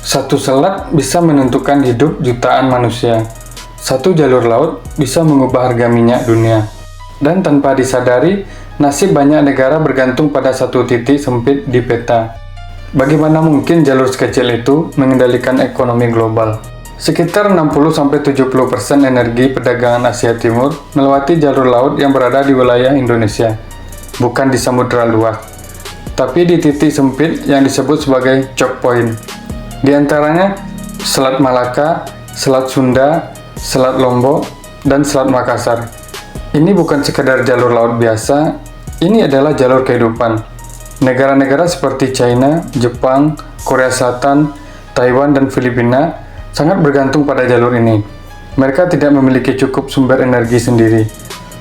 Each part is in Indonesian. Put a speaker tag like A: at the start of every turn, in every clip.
A: Satu selat bisa menentukan hidup jutaan manusia. Satu jalur laut bisa mengubah harga minyak dunia. Dan tanpa disadari, nasib banyak negara bergantung pada satu titik sempit di peta. Bagaimana mungkin jalur sekecil itu mengendalikan ekonomi global? Sekitar 60-70% energi perdagangan Asia Timur melewati jalur laut yang berada di wilayah Indonesia, bukan di samudera luas, tapi di titik sempit yang disebut sebagai choke point. Di antaranya Selat Malaka, Selat Sunda, Selat Lombok, dan Selat Makassar. Ini bukan sekadar jalur laut biasa, ini adalah jalur kehidupan. Negara-negara seperti China, Jepang, Korea Selatan, Taiwan, dan Filipina sangat bergantung pada jalur ini. Mereka tidak memiliki cukup sumber energi sendiri.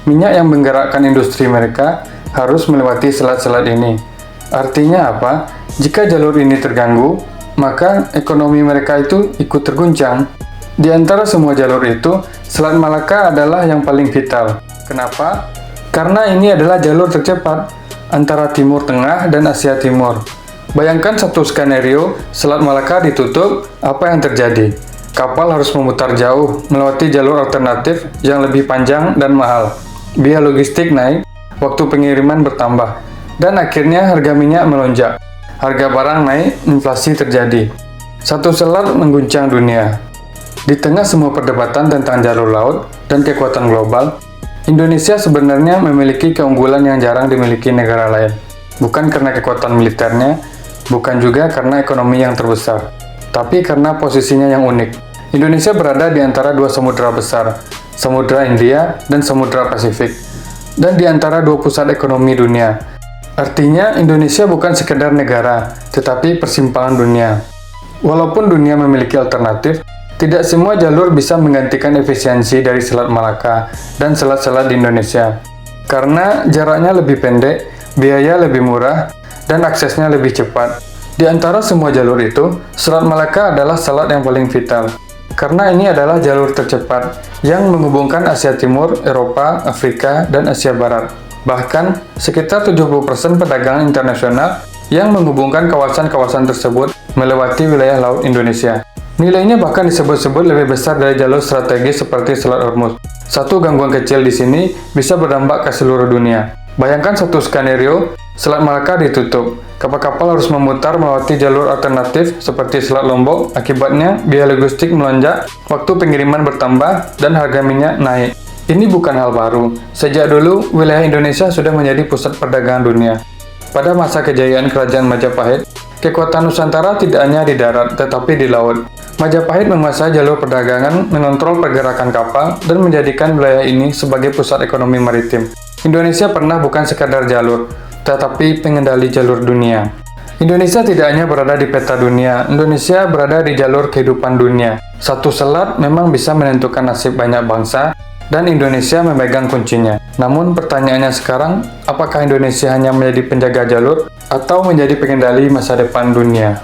A: Minyak yang menggerakkan industri mereka harus melewati selat-selat ini. Artinya apa? Jika jalur ini terganggu, maka ekonomi mereka itu ikut terguncang. Di antara semua jalur itu, Selat Malaka adalah yang paling vital. Kenapa? Karena ini adalah jalur tercepat antara Timur Tengah dan Asia Timur. Bayangkan satu skenario, Selat Malaka ditutup, apa yang terjadi? Kapal harus memutar jauh, melewati jalur alternatif yang lebih panjang dan mahal. Biaya logistik naik, waktu pengiriman bertambah, dan akhirnya harga minyak melonjak. Harga barang naik, inflasi terjadi. Satu selat mengguncang dunia. Di tengah semua perdebatan tentang jalur laut dan kekuatan global, Indonesia sebenarnya memiliki keunggulan yang jarang dimiliki negara lain. Bukan karena kekuatan militernya, bukan juga karena ekonomi yang terbesar, tapi karena posisinya yang unik. Indonesia berada di antara dua samudera besar, Samudra Hindia dan Samudra Pasifik, dan di antara dua pusat ekonomi dunia. Artinya, Indonesia bukan sekedar negara, tetapi persimpangan dunia. Walaupun dunia memiliki alternatif, tidak semua jalur bisa menggantikan efisiensi dari Selat Malaka dan selat-selat di Indonesia. Karena jaraknya lebih pendek, biaya lebih murah, dan aksesnya lebih cepat. Di antara semua jalur itu, Selat Malaka adalah selat yang paling vital. Karena ini adalah jalur tercepat yang menghubungkan Asia Timur, Eropa, Afrika, dan Asia Barat. Bahkan, sekitar 70% perdagangan internasional yang menghubungkan kawasan-kawasan tersebut melewati wilayah laut Indonesia. Nilainya bahkan disebut-sebut lebih besar dari jalur strategis seperti Selat Hormuz. Satu gangguan kecil di sini bisa berdampak ke seluruh dunia. Bayangkan satu skenario, Selat Malaka ditutup. Kapal-kapal harus memutar melewati jalur alternatif seperti Selat Lombok. Akibatnya, biaya logistik melonjak, waktu pengiriman bertambah, dan harga minyak naik. Ini bukan hal baru. Sejak dulu, wilayah Indonesia sudah menjadi pusat perdagangan dunia. Pada masa kejayaan Kerajaan Majapahit, kekuatan Nusantara tidak hanya di darat, tetapi di laut. Majapahit menguasai jalur perdagangan, mengontrol pergerakan kapal, dan menjadikan wilayah ini sebagai pusat ekonomi maritim. Indonesia pernah bukan sekadar jalur, tetapi pengendali jalur dunia. Indonesia tidak hanya berada di peta dunia, Indonesia berada di jalur kehidupan dunia. Satu selat memang bisa menentukan nasib banyak bangsa, dan Indonesia memegang kuncinya. Namun pertanyaannya sekarang, apakah Indonesia hanya menjadi penjaga jalur atau menjadi pengendali masa depan dunia?